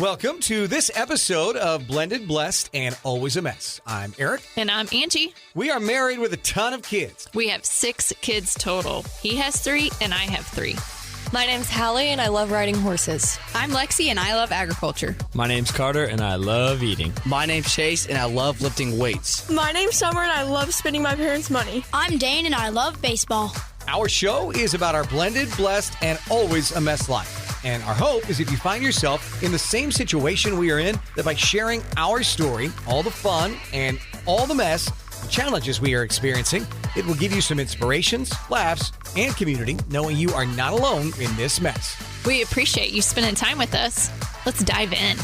Welcome to this episode of Blended, Blessed, and Always a Mess. I'm Aric. And I'm Angie. We are married with a ton of kids. We have 6 kids total. He has 3 and I have 3. My name's Hallie and I love riding horses. I'm Lexi and I love agriculture. My name's Carter and I love eating. My name's Chase and I love lifting weights. My name's Summer and I love spending my parents' money. I'm Dane and I love baseball. Our show is about our blended, blessed, and always a mess life. And our hope is if you find yourself in the same situation we are in, that by sharing our story, all the fun and all the mess, the challenges we are experiencing, it will give you some inspirations, laughs, and community, knowing you are not alone in this mess. We appreciate you spending time with us. Let's dive in.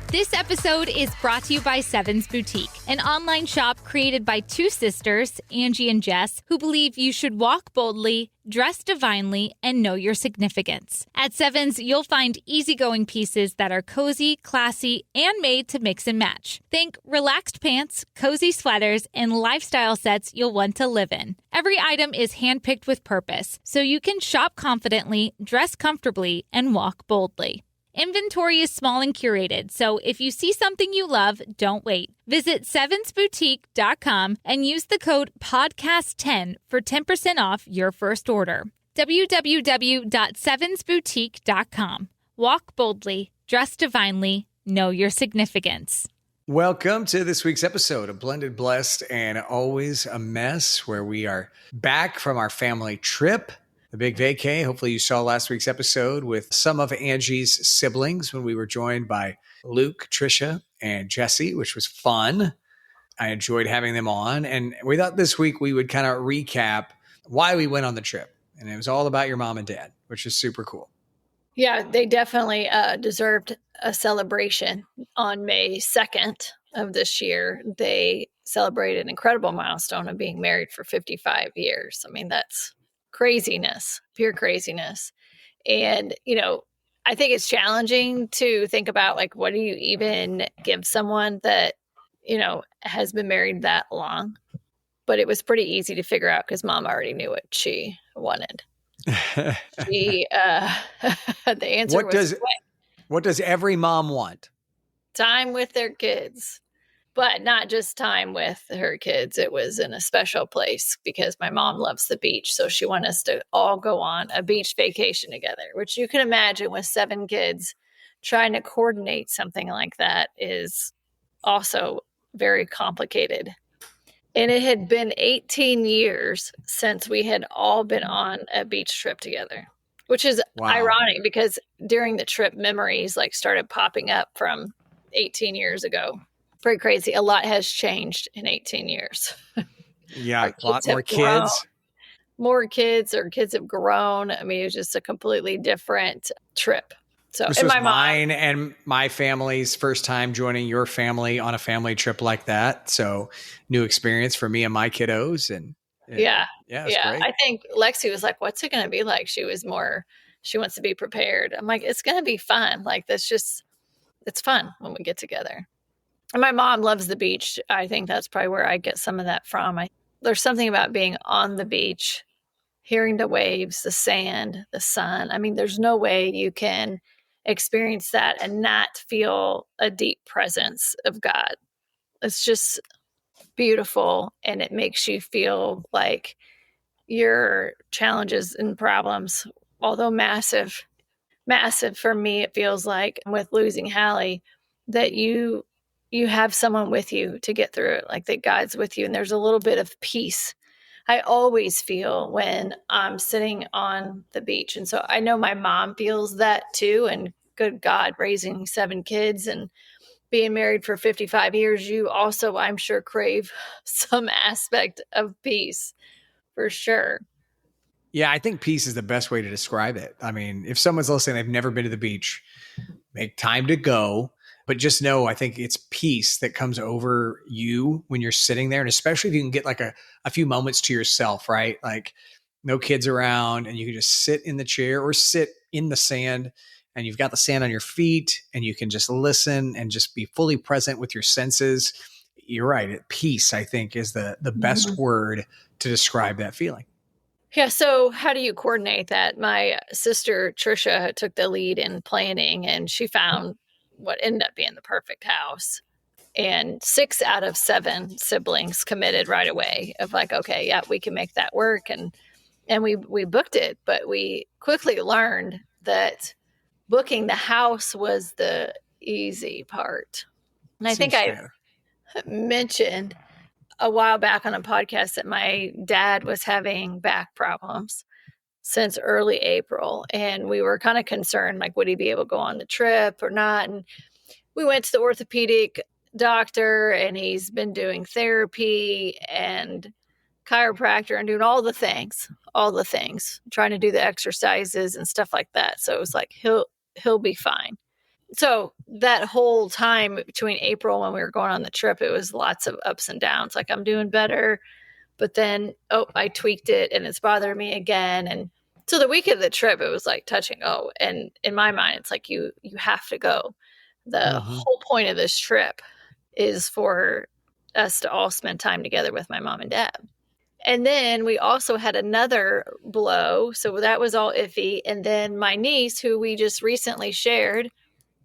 This episode is brought to you by Seven's Boutique, an online shop created by 2 sisters, Angie and Jess, who believe you should walk boldly, dress divinely, and know your significance. At Seven's, you'll find easygoing pieces that are cozy, classy, and made to mix and match. Think relaxed pants, cozy sweaters, and lifestyle sets you'll want to live in. Every item is handpicked with purpose, so you can shop confidently, dress comfortably, and walk boldly. Inventory is small and curated, so if you see something you love, don't wait. Visit sevensboutique.com and use the code PODCAST10 for 10% off your first order. www.sevensboutique.com. Walk boldly, dress divinely, know your significance. Welcome to this week's episode of Blended, Blessed, and Always a Mess, where we are back from our family trip. The big vacay. Hopefully you saw last week's episode with some of Angie's siblings when we were joined by Luke, Trisha, and Jesse, which was fun. I enjoyed having them on. And we thought this week we would kind of recap why we went on the trip. And it was all about your mom and dad, which is super cool. Yeah, they definitely deserved a celebration. On May 2nd of this year, they celebrated an incredible milestone of being married for 55 years. I mean, that's craziness, pure craziness. And, I think it's challenging to think about, like, what do you even give someone that, has been married that long? But it was pretty easy to figure out because mom already knew what she wanted. The answer what does every mom want? Time with their kids. But not just time with her kids. It was in a special place because my mom loves the beach. So she wanted us to all go on a beach vacation together, which you can imagine with 7 kids, trying to coordinate something like that is also very complicated. And it had been 18 years since we had all been on a beach trip together, which is ironic because during the trip, memories started popping up from 18 years ago. Pretty crazy. A lot has changed in 18 years. Yeah, a lot more kids. More kids, or kids have grown. I mean, it was just a completely different trip. So, this was mine and my family's first time joining your family on a family trip like that. So, new experience for me and my kiddos. And yeah, great. I think Lexi was like, "What's it going to be like?" She wants to be prepared. I'm like, "It's going to be fun. It's fun when we get together." And my mom loves the beach. I think that's probably where I get some of that from. There's something about being on the beach, hearing the waves, the sand, the sun. I mean, there's no way you can experience that and not feel a deep presence of God. It's just beautiful, and it makes you feel like your challenges and problems, although massive for me, it feels like with losing Hallie, that you have someone with you to get through it, like that God's with you. And there's a little bit of peace I always feel when I'm sitting on the beach. And so I know my mom feels that too. And good God, raising 7 kids and being married for 55 years, you also, I'm sure, crave some aspect of peace for sure. Yeah, I think peace is the best way to describe it. I mean, if someone's listening, they've never been to the beach, make time to go. But just know, I think it's peace that comes over you when you're sitting there. And especially if you can get a few moments to yourself, right? Like no kids around and you can just sit in the chair or sit in the sand and you've got the sand on your feet and you can just listen and just be fully present with your senses. You're right. Peace, I think, is the best word to describe that feeling. Yeah. So how do you coordinate that? My sister, Trisha, took the lead in planning, and she found what ended up being the perfect house. And 6 out of 7 siblings committed right away of like, okay, yeah, we can make that work. And we booked it, but we quickly learned that booking the house was the easy part. And I think Seems I fair. mentioned a while back on a podcast that my dad was having back problems since early April. And we were kind of concerned, like, would he be able to go on the trip or not? And we went to the orthopedic doctor, and he's been doing therapy and chiropractor and doing all the things, trying to do the exercises and stuff like that. So it was like, he'll be fine. So that whole time between April when we were going on the trip, it was lots of ups and downs. Like, I'm doing better, but then, I tweaked it and it's bothering me again. And so the week of the trip, it was like touch and go. And in my mind, it's like, you have to go. The whole point of this trip is for us to all spend time together with my mom and dad. And then we also had another blow. So that was all iffy. And then my niece, who we just recently shared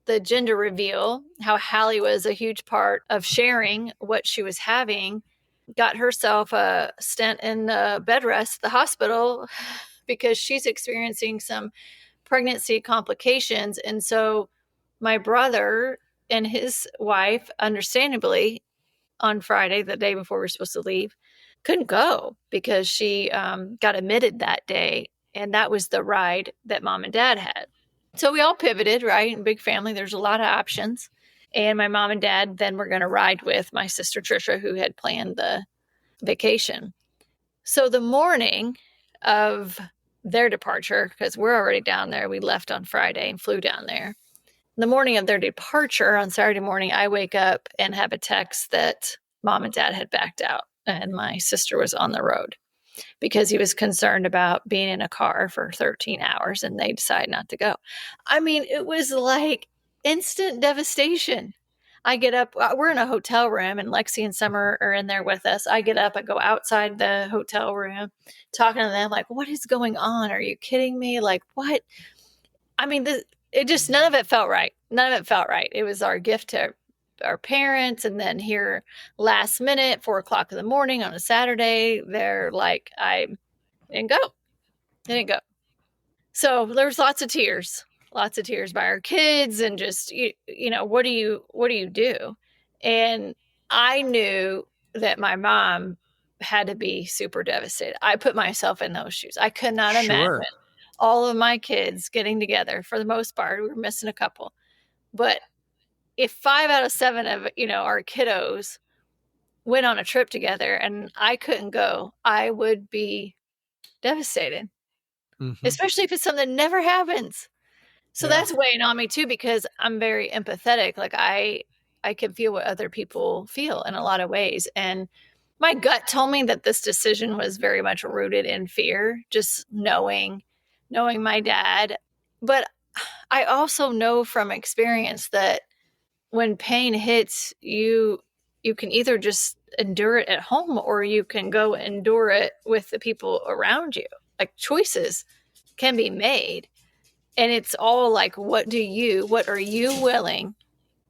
the gender reveal, how Hallie was a huge part of sharing what she was having, got herself a stent in the bed rest at the hospital because she's experiencing some pregnancy complications. And so my brother and his wife, understandably, on Friday, the day before we were supposed to leave, couldn't go because she got admitted that day. And that was the ride that mom and dad had. So we all pivoted, right? In big family, there's a lot of options. And my mom and dad then were going to ride with my sister Trisha, who had planned the vacation. So the morning of their departure, because we're already down there, we left on Friday and flew down there. The morning of their departure on Saturday morning, I wake up and have a text that mom and dad had backed out and my sister was on the road because he was concerned about being in a car for 13 hours and they decided not to go. I mean, it was like instant devastation. I get up, we're in a hotel room and Lexi and Summer are in there with us. I get up, I go outside the hotel room talking to them like, what is going on? Are you kidding me? Like, what? I mean, none of it felt right. None of it felt right. It was our gift to our parents. And then here last minute, 4:00 in the morning on a Saturday, they're like, I didn't go. So there's lots of tears by our kids and just, what do you do? And I knew that my mom had to be super devastated. I put myself in those shoes. I could not imagine all of my kids getting together. For the most part, we were missing a couple. But if 5 out of 7 of, our kiddos went on a trip together and I couldn't go, I would be devastated, especially if it's something that never happens. So that's weighing on me too, because I'm very empathetic. Like I can feel what other people feel in a lot of ways. And my gut told me that this decision was very much rooted in fear, just knowing my dad. But I also know from experience that when pain hits, you can either just endure it at home or you can go endure it with the people around you. Like, choices can be made. And it's all like, what are you willing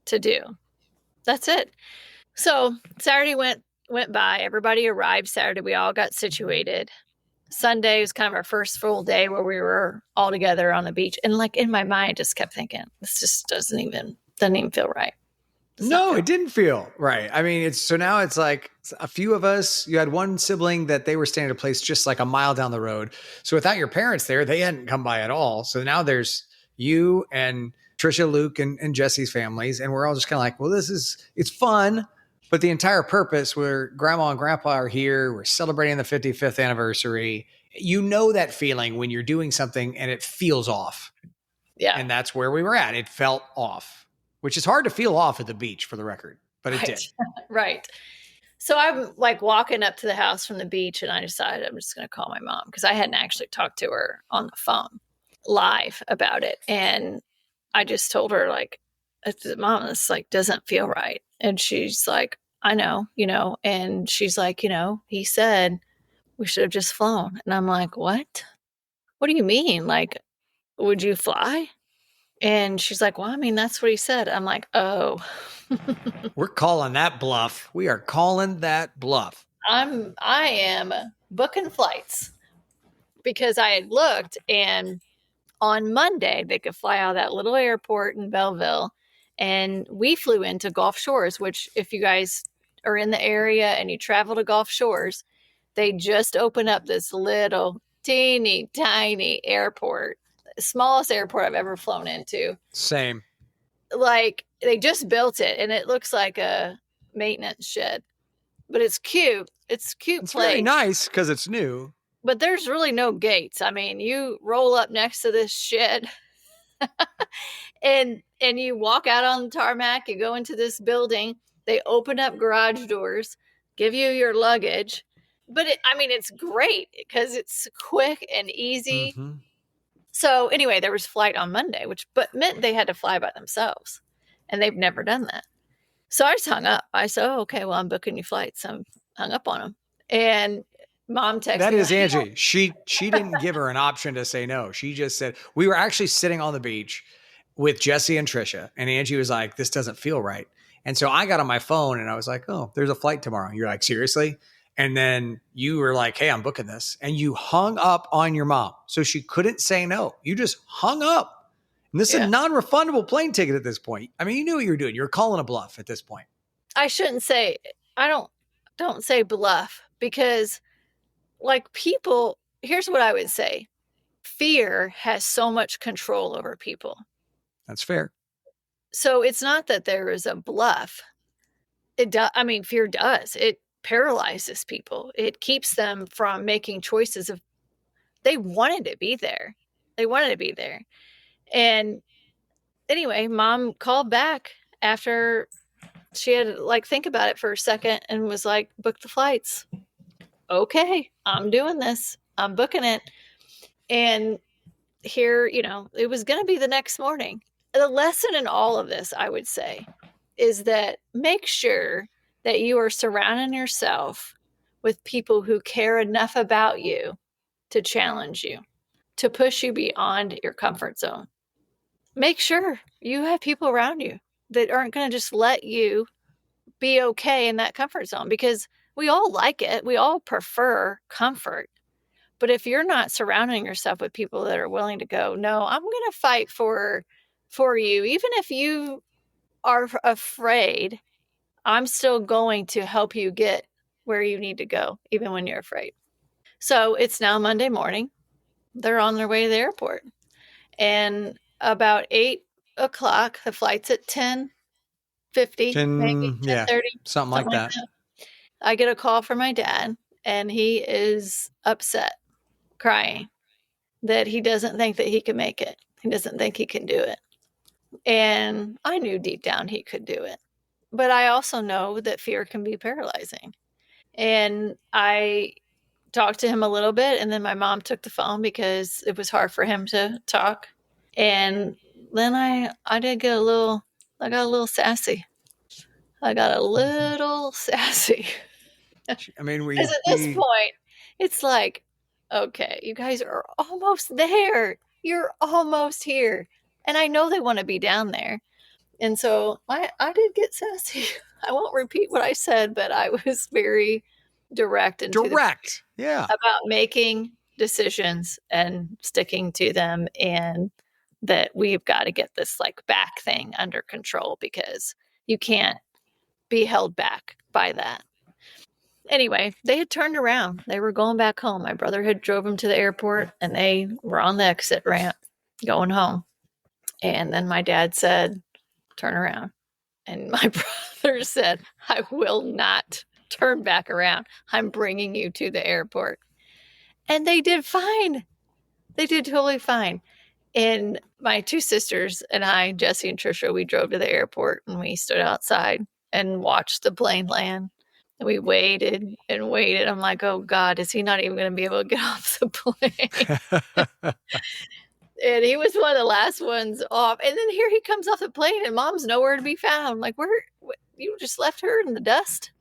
to do? That's it. So Saturday went by. Everybody arrived Saturday. We all got situated. Sunday was kind of our first full day where we were all together on the beach. And like in my mind, I just kept thinking, this just doesn't even feel right. It didn't feel right. I mean, now it's like a few of us. You had one sibling that they were staying at a place just like a mile down the road. So without your parents there, they hadn't come by at all. So now there's you and Trisha, Luke, and Jesse's families. And we're all just kind of like, well, it's fun. But the entire purpose where grandma and grandpa are here, we're celebrating the 55th anniversary. You know that feeling when you're doing something and it feels off. Yeah. And that's where we were at. It felt off. Which is hard to feel off at the beach, for the record, but it did. Right. So I'm like walking up to the house from the beach and I decided I'm just going to call my mom because I hadn't actually talked to her on the phone live about it. And I just told her, like, Mom, this like doesn't feel right. And she's like, I know, and she's like, he said we should have just flown. And I'm like, what? What do you mean? Like, would you fly? And she's like, well, I mean, that's what he said. I'm like, oh. We're calling that bluff. We are calling that bluff. I am booking flights because I had looked, and on Monday they could fly out of that little airport in Belleville, and we flew into Gulf Shores, which if you guys are in the area and you travel to Gulf Shores, they just opened up this little teeny tiny airport, smallest airport I've ever flown into. Same. Like, they just built it and it looks like a maintenance shed, but it's cute. It's a cute It's place. very nice because it's new. But there's really no gates. I mean, you roll up next to this shed and you walk out on the tarmac, you go into this building, they open up garage doors, give you your luggage. But it's great because it's quick and easy. Mm-hmm. So anyway, there was flight on Monday, but meant they had to fly by themselves, and they've never done that. So I just hung up. I said, oh, okay, well, I'm booking you flights. So I hung up on them. And Mom texted me. That is Angie. She didn't give her an option to say no. She just said, we were actually sitting on the beach with Jesse and Trisha, and Angie was like, this doesn't feel right. And so I got on my phone and I was like, oh, there's a flight tomorrow. You're like, seriously? And then you were like, hey, I'm booking this. And you hung up on your mom. So she couldn't say no. You just hung up. And this is a non-refundable plane ticket at this point. I mean, you knew what you were doing. You're calling a bluff at this point. I shouldn't say, don't say bluff, because like, people, here's what I would say. Fear has so much control over people. That's fair. So it's not that there is a bluff. Fear does. It paralyzes people. It keeps them from making choices they wanted to be there. They wanted to be there. And anyway, Mom called back after she had to think about it for a second and was like, book the flights. Okay, I'm doing this. I'm booking it. And here, it was going to be the next morning. The lesson in all of this, I would say, is that make sure that you are surrounding yourself with people who care enough about you to challenge you, to push you beyond your comfort zone. Make sure you have people around you that aren't going to just let you be okay in that comfort zone, because we all like it. We all prefer comfort. But if you're not surrounding yourself with people that are willing to go, no, I'm going to fight for you, even if you are afraid, I'm still going to help you get where you need to go, even when you're afraid. So it's now Monday morning. They're on their way to the airport. And about 8 o'clock, the flight's at 10:50, maybe 10:30. Something like that. I get a call from my dad, and he is upset, crying, that he doesn't think that he can make it. He doesn't think he can do it. And I knew deep down he could do it. But I also know that fear can be paralyzing. And I talked to him a little bit, and then my mom took the phone because it was hard for him to talk. And then I got a little sassy. I got a little sassy. I mean, because at this point, it's like, okay, you guys are almost there. You're almost here. And I know they want to be down there. And so I did get sassy. I won't repeat what I said, but I was very direct. About making decisions and sticking to them, and that we've got to get this back thing under control, because you can't be held back by that. Anyway, they had turned around. They were going back home. My brother had drove them to the airport, and they were on the exit ramp going home. And then my dad said, turn around. And my brother said, I will not turn back around. I'm bringing you to the airport. And they did fine. They did totally fine. And my two sisters and I, Jesse and Trisha, we drove to the airport, and we stood outside and watched the plane land. And we waited and waited. I'm like, oh God, is he not even going to be able to get off the plane? And he was one of the last ones off. And then here he comes off the plane, and Mom's nowhere to be found. I'm like, you just left her in the dust?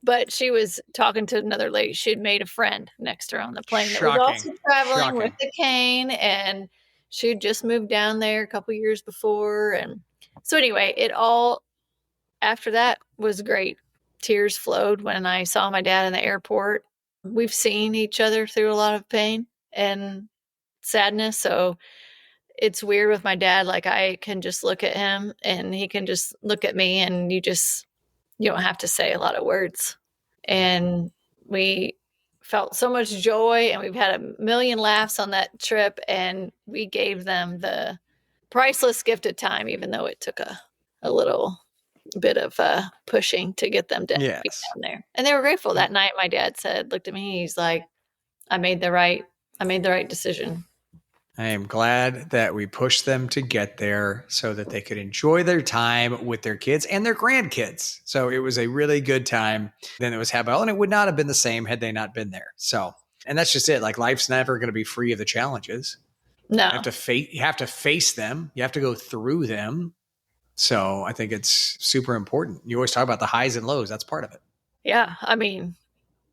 But she was talking to another lady. She had made a friend next to her on the plane that was Shocking. also traveling with Shocking. the cane, and she had just moved down there a couple years before. And so anyway, it all after that was great. Tears flowed when I saw my dad in the airport. We've seen each other through a lot of pain and sadness, so it's weird with my dad. Like, I can just look at him and he can just look at me, and you don't have to say a lot of words. And we felt so much joy, and we've had a million laughs on that trip, and we gave them the priceless gift of time, even though it took a little bit of pushing to get them to be down there. And they were grateful. That night my dad looked at me, he's like, I made the right decision. I am glad that we pushed them to get there so that they could enjoy their time with their kids and their grandkids. So it was a really good time. Then it was happening, and it would not have been the same had they not been there. So, and that's just it. Like, life's never going to be free of the challenges. No, you have to face them. You have to go through them. So I think it's super important. You always talk about the highs and lows. That's part of it. Yeah, I mean,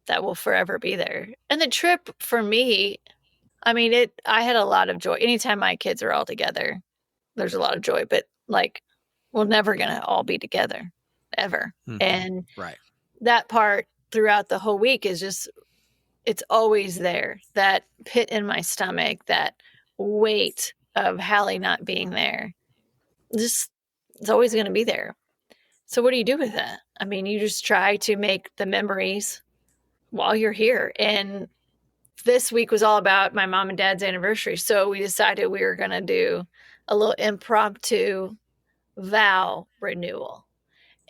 that will forever be there. And the trip for me, I mean, I had a lot of joy. Anytime my kids are all together, there's a lot of joy, but like, we're never going to all be together ever. Mm-hmm. And right. That part throughout the whole week is just, it's always there. That pit in my stomach, that weight of Hallie not being there, just, it's always going to be there. So what do you do with that? I mean, you just try to make the memories while you're here. And this week was all about my mom and dad's anniversary. So we decided we were going to do a little impromptu vow renewal.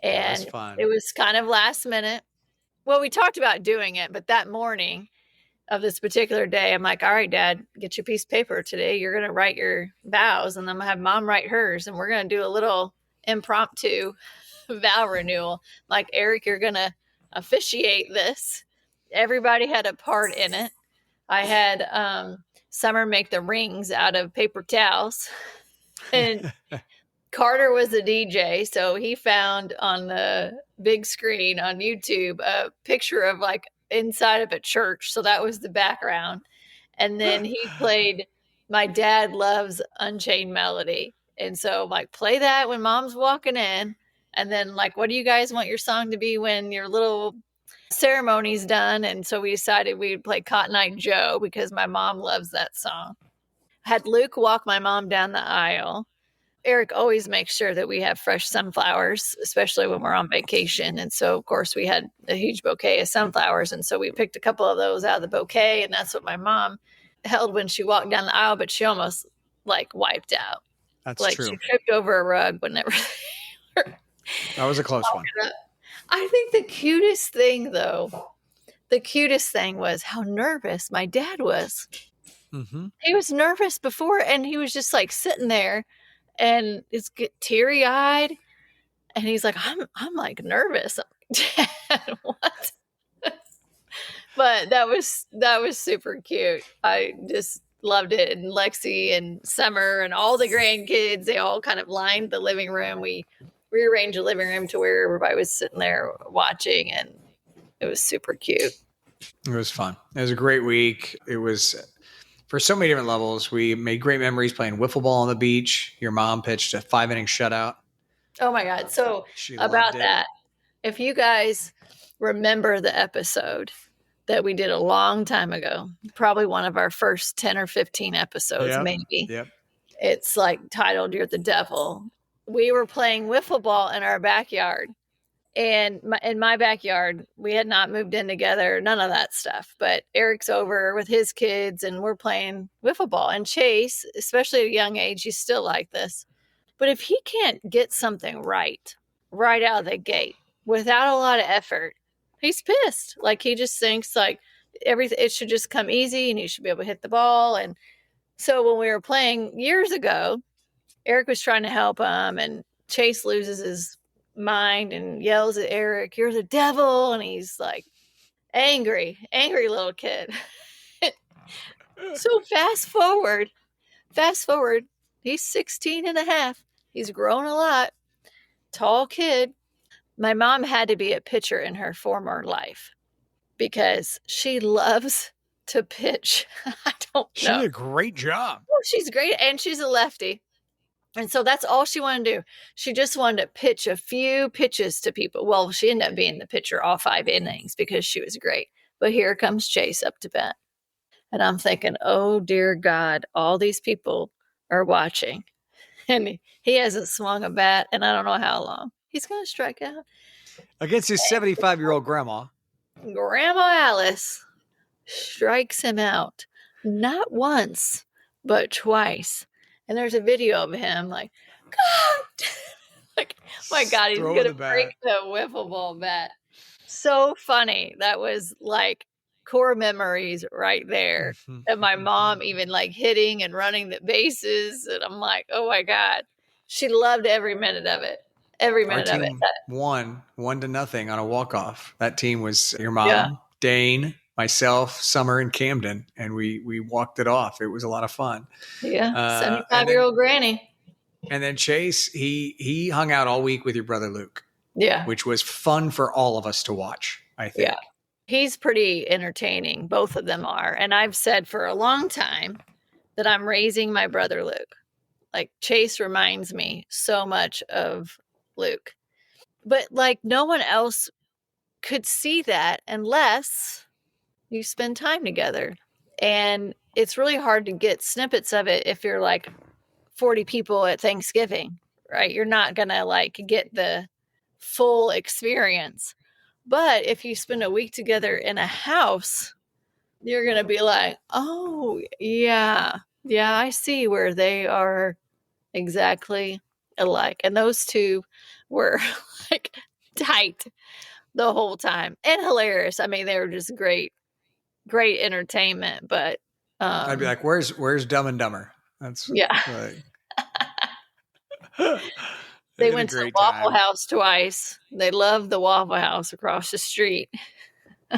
And it was kind of last minute. Well, we talked about doing it, but that morning of this particular day, I'm like, all right, Dad, get your piece of paper today. You're going to write your vows, and I'm going to have Mom write hers. And we're going to do a little impromptu vow renewal. Like, Aric, you're going to officiate this. Everybody had a part in it. I had Summer make the rings out of paper towels, and Carter was the DJ. So he found on the big screen on YouTube a picture of like inside of a church. So that was the background. And then he played My Dad Loves Unchained Melody. And so like, play that when Mom's walking in. And then like, what do you guys want your song to be when your little ceremony's done? And so we decided we'd play Cotton Eye Joe because my mom loves that song. Had Luke walk my mom down the aisle. Aric always makes sure that we have fresh sunflowers, especially when we're on vacation. And so, of course, we had a huge bouquet of sunflowers. And so we picked a couple of those out of the bouquet. And that's what my mom held when she walked down the aisle, but she almost like wiped out. That's like true. She tripped over a rug whenever. That was a close one. I think the cutest thing was how nervous my dad was. Mm-hmm. He was nervous before, and he was just like sitting there and it's teary eyed. And he's like, I'm like nervous. I'm like, Dad, what? But that was super cute. I just loved it. And Lexi and Summer and all the grandkids, they all kind of lined the living room. We rearranged the living room to where everybody was sitting there watching, and it was super cute. It was fun. It was a great week. It was for so many different levels. We made great memories playing wiffle ball on the beach. Your mom pitched a 5-inning shutout. Oh my God. So about that, if you guys remember the episode that we did a long time ago, probably one of our first 10 or 15 episodes, maybe. Yep. It's like titled You're the Devil. We were playing wiffle ball in our backyard. And in my backyard, we had not moved in together, none of that stuff. But Aric's over with his kids and we're playing wiffle ball. And Chase, especially at a young age, he's still like this. But if he can't get something right out of the gate without a lot of effort, he's pissed. Like, he just thinks like everything, it should just come easy and he should be able to hit the ball. And so when we were playing years ago, Aric was trying to help him, and Chase loses his mind and yells at Aric, "You're the devil." And he's like angry little kid. So fast forward, he's 16 and a half. He's grown a lot. Tall kid. My mom had to be a pitcher in her former life because she loves to pitch. I don't She know. did a great job. Oh, she's great. And she's a lefty. And so that's all she wanted to do. She just wanted to pitch a few pitches to people. Well, she ended up being the pitcher all 5 innings because she was great. But here comes Chase up to bat. And I'm thinking, oh, dear God, all these people are watching. And he hasn't swung a bat in I don't know how long. He's going to strike out. Against his 75-year-old grandma. Grandma Alice strikes him out. Not once, but twice. And there's a video of him like, God. Like, my God, he's going to break the wiffle ball bat. So funny. That was like core memories right there. And my mom even like hitting and running the bases. And I'm like, oh my God. She loved every minute of it. Every minute of it. Won 1-0 on a walk-off. That team was your mom, Dane, myself, Summer, and Camden. And we walked it off. It was a lot of fun. Yeah. 75-year-old granny. And then Chase, he hung out all week with your brother Luke. Yeah. Which was fun for all of us to watch, I think. Yeah. He's pretty entertaining. Both of them are. And I've said for a long time that I'm raising my brother Luke. Like Chase reminds me so much of Luke. But like no one else could see that unless you spend time together. And it's really hard to get snippets of it if you're like 40 people at Thanksgiving, right? You're not going to like get the full experience. But if you spend a week together in a house, you're going to be like, oh, yeah, I see where they are exactly alike. And those two were like tight the whole time and hilarious. I mean, they were just great entertainment. But I'd be like, where's Dumb and Dumber? That's like, they went to the Waffle House twice. They loved the Waffle House across the street.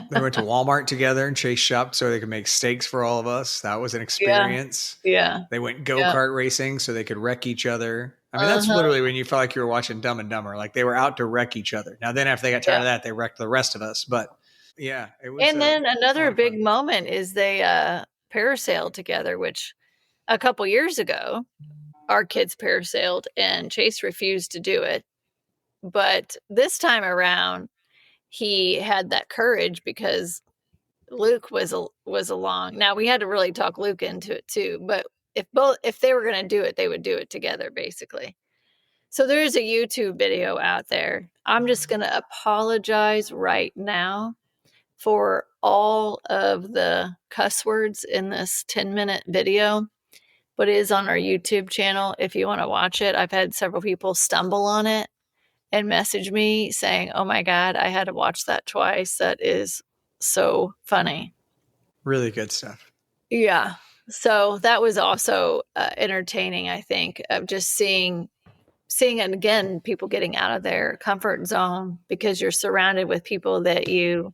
They went to Walmart together and Chase shopped so they could make steaks for all of us. That was an experience. Yeah. They went go-kart racing so they could wreck each other. I mean, that's literally when you felt like you were watching Dumb and Dumber. Like they were out to wreck each other. Now then after they got tired of that, they wrecked the rest of us. But yeah. It was, and then another big moment is they parasailed together, which a couple years ago, our kids parasailed and Chase refused to do it. But this time around, he had that courage because Luke was along. Now we had to really talk Luke into it too, but if they were going to do it, they would do it together basically. So there is a YouTube video out there. I'm just going to apologize right now for all of the cuss words in this 10-minute video, but it is on our YouTube channel if you want to watch it. I've had several people stumble on it and message me saying, oh my God, I had to watch that twice. That is so funny. Really good stuff. Yeah. So that was also entertaining, I think, of just seeing and again, people getting out of their comfort zone because you're surrounded with people that you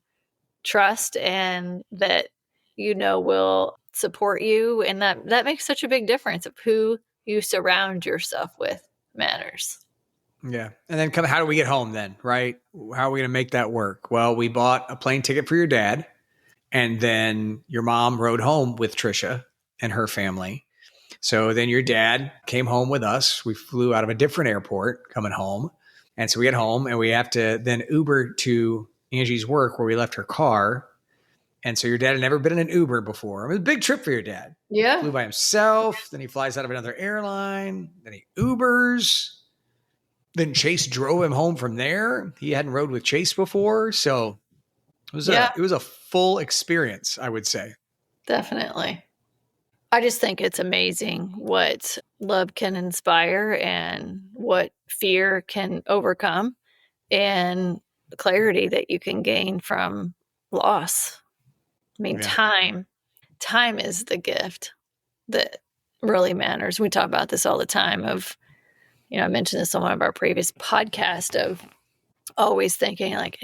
trust and that you know will support you. And that makes such a big difference of who you surround yourself with matters. Yeah. And then how do we get home then, right? How are we going to make that work? Well, we bought a plane ticket for your dad, and then your mom rode home with Trisha and her family. So then your dad came home with us. We flew out of a different airport coming home. And so we get home and we have to then Uber to Angie's work where we left her car. And so your dad had never been in an Uber before. It was a big trip for your dad. Yeah. He flew by himself. Then he flies out of another airline. Then he Ubers. Then Chase drove him home from there. He hadn't rode with Chase before. So it was a full experience, I would say. Definitely. I just think it's amazing what love can inspire and what fear can overcome and the clarity that you can gain from loss. I mean, time is the gift that really matters. We talk about this all the time of, I mentioned this on one of our previous podcasts of always thinking like,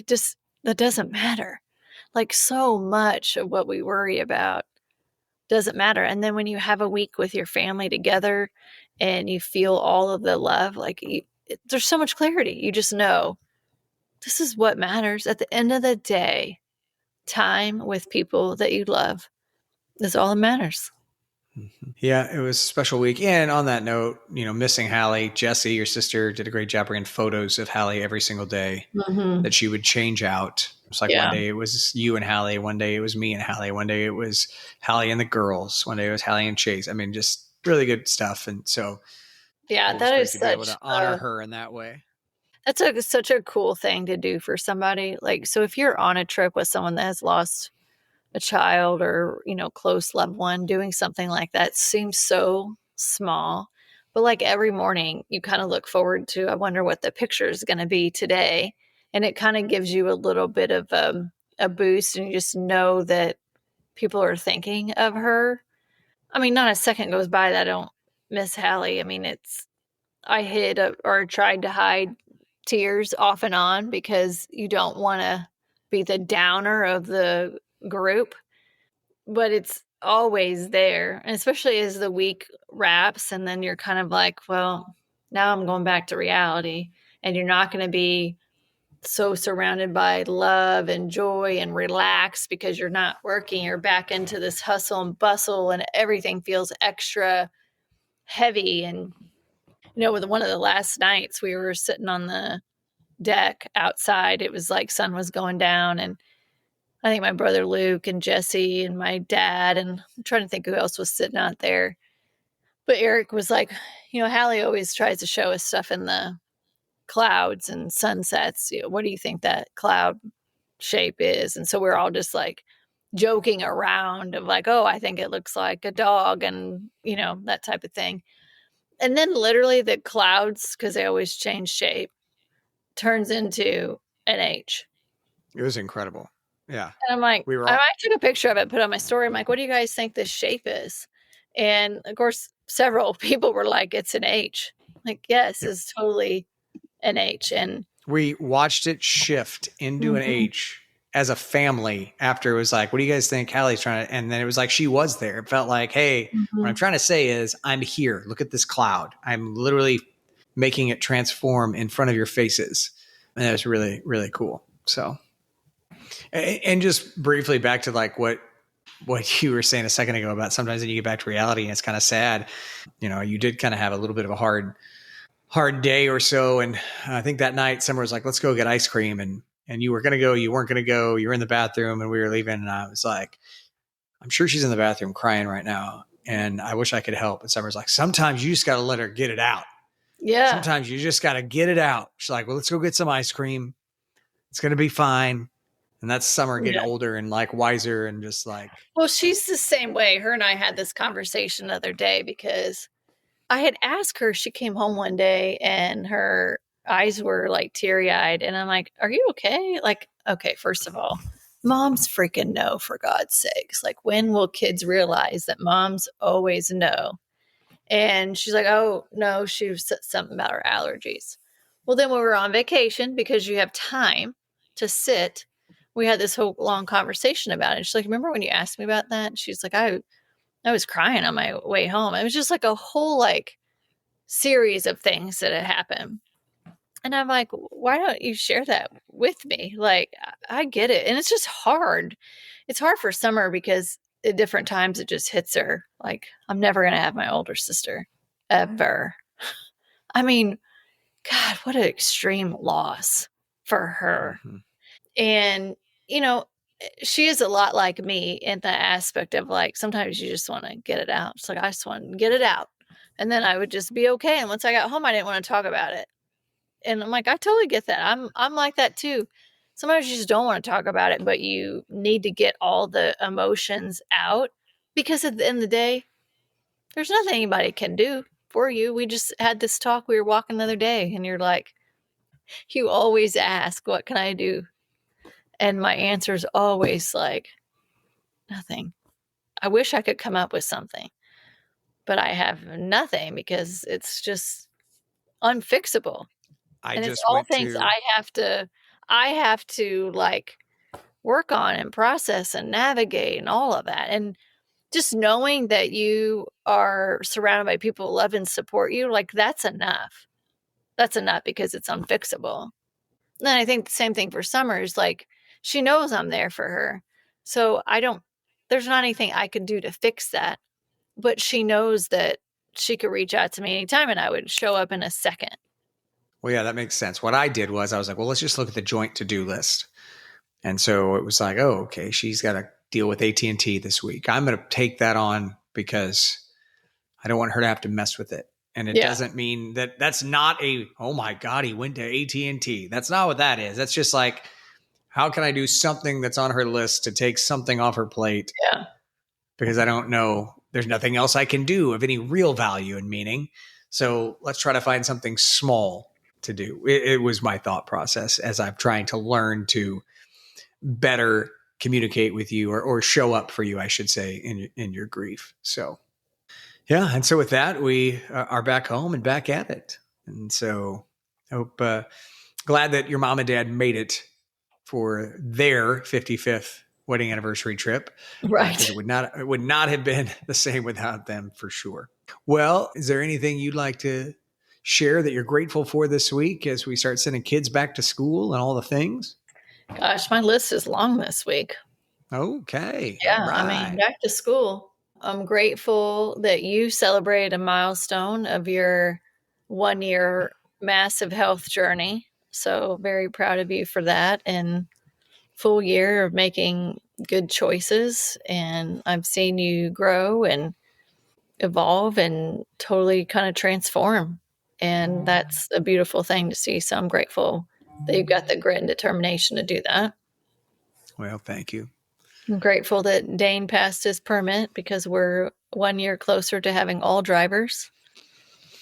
that doesn't matter. Like so much of what we worry about doesn't matter. And then when you have a week with your family together and you feel all of the love, like there's so much clarity. You just know this is what matters. At the end of the day, time with people that you love is all that matters. Yeah, it was a special week. And on that note, missing Hallie, Jessie, your sister, did a great job bringing photos of Hallie every single day that she would change out. It's like one day it was you and Hallie, one day it was me and Hallie, one day it was Hallie and the girls, one day it was Hallie and Chase. I mean, just really good stuff. And so, yeah, that is to be able to honor her in that way. That's such a cool thing to do for somebody. Like, so if you're on a trip with someone that has lost a child or, close loved one, doing something like that seems so small. But like every morning you kind of look forward to, I wonder what the picture is going to be today. And it kind of gives you a little bit of a boost, and you just know that people are thinking of her. I mean, not a second goes by that I don't miss Hallie. I mean, I hid or tried to hide tears off and on because you don't want to be the downer of the group, but it's always there. And especially as the week wraps, and then you're kind of like, well, now I'm going back to reality, and you're not going to be so surrounded by love and joy and relax because you're not working. You're back into this hustle and bustle, and everything feels extra heavy. And with one of the last nights, we were sitting on the deck outside. It was like sun was going down, and I think my brother Luke and Jesse and my dad, and I'm trying to think who else was sitting out there. But Aric was like, Hallie always tries to show us stuff in the clouds and sunsets. What do you think that cloud shape is? And so we're all just like joking around of like, oh, I think it looks like a dog, and that type of thing. And then literally the clouds, because they always change shape, turns into an H. It was incredible. Yeah. And I'm like, I took a picture of it, put on my story. I'm like, what do you guys think this shape is? And of course, several people were like, it's an H. Like, yes, it's totally an H. And we watched it shift into an H as a family after it was like, what do you guys think Hallie's trying to, and then it was like, she was there. It felt like, hey, what I'm trying to say is I'm here. Look at this cloud. I'm literally making it transform in front of your faces. And that was really, really cool. So, and just briefly back to like what you were saying a second ago about sometimes when you get back to reality and it's kind of sad, you did kind of have a little bit of a hard day or so. And I think that night Summer was like, let's go get ice cream. And you were going to go, you weren't going to go, you were in the bathroom and we were leaving. And I was like, I'm sure she's in the bathroom crying right now. And I wish I could help. And Summer's like, sometimes you just got to let her get it out. Yeah. Sometimes you just got to get it out. She's like, well, let's go get some ice cream. It's going to be fine. And that's Summer getting older and like wiser and just like. Well, she's the same way. Her and I had this conversation the other day because I had asked her, she came home one day and her eyes were like teary eyed. And I'm like, are you okay? Like, okay, first of all, moms freaking know, for God's sakes. Like, when will kids realize that moms always know? And she's like, oh, no, she said something about her allergies. Well, then when we were on vacation, because you have time to sit, we had this whole long conversation about it. She's like, remember when you asked me about that? She's like, I was crying on my way home. It was just like a whole like series of things that had happened. And I'm like, why don't you share that with me? Like, I get it. And it's just hard. It's hard for Summer because at different times it just hits her. Like, I'm never going to have my older sister ever. I mean, God, what an extreme loss for her. And, she is a lot like me in the aspect of like, sometimes you just want to get it out. It's like, I just want to get it out. And then I would just be okay. And once I got home, I didn't want to talk about it. And I'm like, I totally get that. I'm like that too. Sometimes you just don't want to talk about it, but you need to get all the emotions out because at the end of the day, there's nothing anybody can do for you. We just had this talk. We were walking the other day and you're like, you always ask, what can I do? And my answer is always like, nothing. I wish I could come up with something, but I have nothing because it's just unfixable. And it's all things I have to like work on and process and navigate and all of that. And just knowing that you are surrounded by people who love and support you, like that's enough. That's enough because it's unfixable. then I think the same thing for Summer is like, she knows I'm there for her. So there's not anything I could do to fix that, but she knows that she could reach out to me anytime and I would show up in a second. Well, yeah, that makes sense. What I did was I was like, well, let's just look at the joint to-do list. And so it was like, oh, okay, she's got to deal with AT&T this week. I'm going to take that on because I don't want her to have to mess with it. And it doesn't mean that that's not oh my God, he went to AT&T. That's not what that is. That's just like, how can I do something that's on her list to take something off her plate? Yeah. Because I don't know, there's nothing else I can do of any real value and meaning. So let's try to find something small to do. It was my thought process as I'm trying to learn to better communicate with you or show up for you, I should say, in your grief. So, yeah. And so with that, we are back home and back at it. And so I hope, glad that your mom and dad made it for their 55th wedding anniversary trip. Right. It would not have been the same without them for sure. Well, is there anything you'd like to share that you're grateful for this week as we start sending kids back to school and all the things? Gosh, my list is long this week. Okay. Yeah. Right. I mean, back to school. I'm grateful that you celebrated a milestone of your 1 year massive health journey. So very proud of you for that, and full year of making good choices. And I've seen you grow and evolve and totally kind of transform. And that's a beautiful thing to see. So I'm grateful that you've got the grit and determination to do that. Well, thank you. I'm grateful that Dane passed his permit because we're 1 year closer to having all drivers.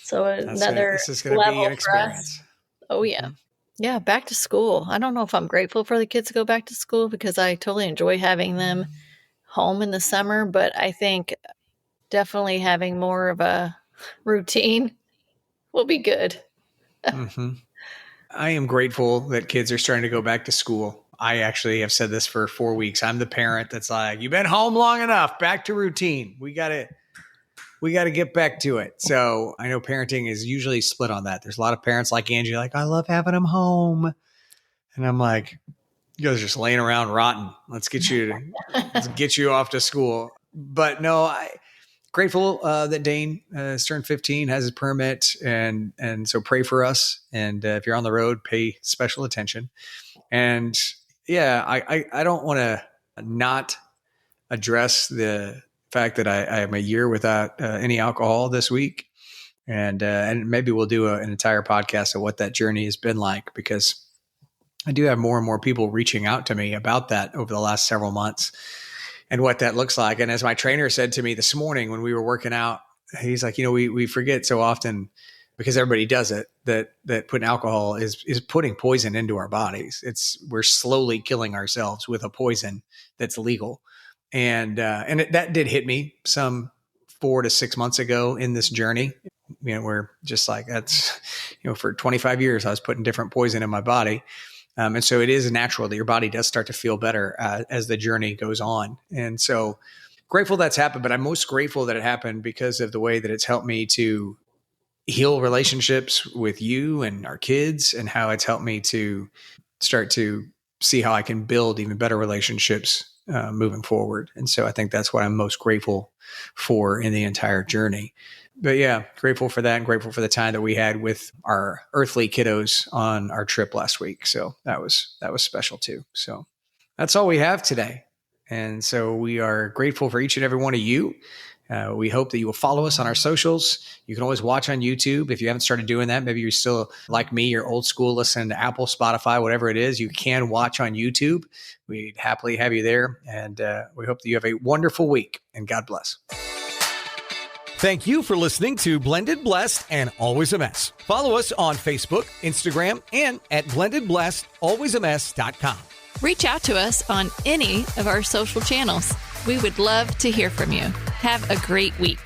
So another this is going to be level an experience. for us. Oh, yeah. Yeah, back to school. I don't know if I'm grateful for the kids to go back to school because I totally enjoy having them home in the summer, but I think definitely having more of a routine will be good. Mm-hmm. I am grateful that kids are starting to go back to school. I actually have said this for 4 weeks. I'm the parent that's like, you've been home long enough, back to routine. We got to get back to it. So I know parenting is usually split on that. There's a lot of parents like Angie, like, I love having them home. And I'm like, you guys are just laying around rotten. Let's get you off to school. But no, grateful that Dane has turned 15, has his permit, and so pray for us. And if you're on the road, pay special attention. And yeah, I don't want to not address the fact that I am a year without any alcohol this week. And maybe we'll do an entire podcast of what that journey has been like, because I do have more and more people reaching out to me about that over the last several months and what that looks like. And as my trainer said to me this morning when we were working out, he's like, we forget so often, because everybody does it, that putting alcohol is putting poison into our bodies. We're slowly killing ourselves with a poison that's legal. And that did hit me some 4 to 6 months ago in this journey. We're just like, that's, for 25 years, I was putting different poison in my body. And so it is natural that your body does start to feel better as the journey goes on. And so grateful that's happened, but I'm most grateful that it happened because of the way that it's helped me to heal relationships with you and our kids, and how it's helped me to start to see how I can build even better relationships moving forward. And so I think that's what I'm most grateful for in the entire journey. But yeah, grateful for that, and grateful for the time that we had with our earthly kiddos on our trip last week. So that was special too. So that's all we have today. And so we are grateful for each and every one of you. We hope that you will follow us on our socials. You can always watch on YouTube. If you haven't started doing that, maybe you're still like me, you're old school, listening to Apple, Spotify, whatever it is, you can watch on YouTube. We'd happily have you there. And we hope that you have a wonderful week, and God bless. Thank you for listening to Blended Blessed and Always a Mess. Follow us on Facebook, Instagram, and at blendedblessedalwaysamess.com. Reach out to us on any of our social channels. We would love to hear from you. Have a great week.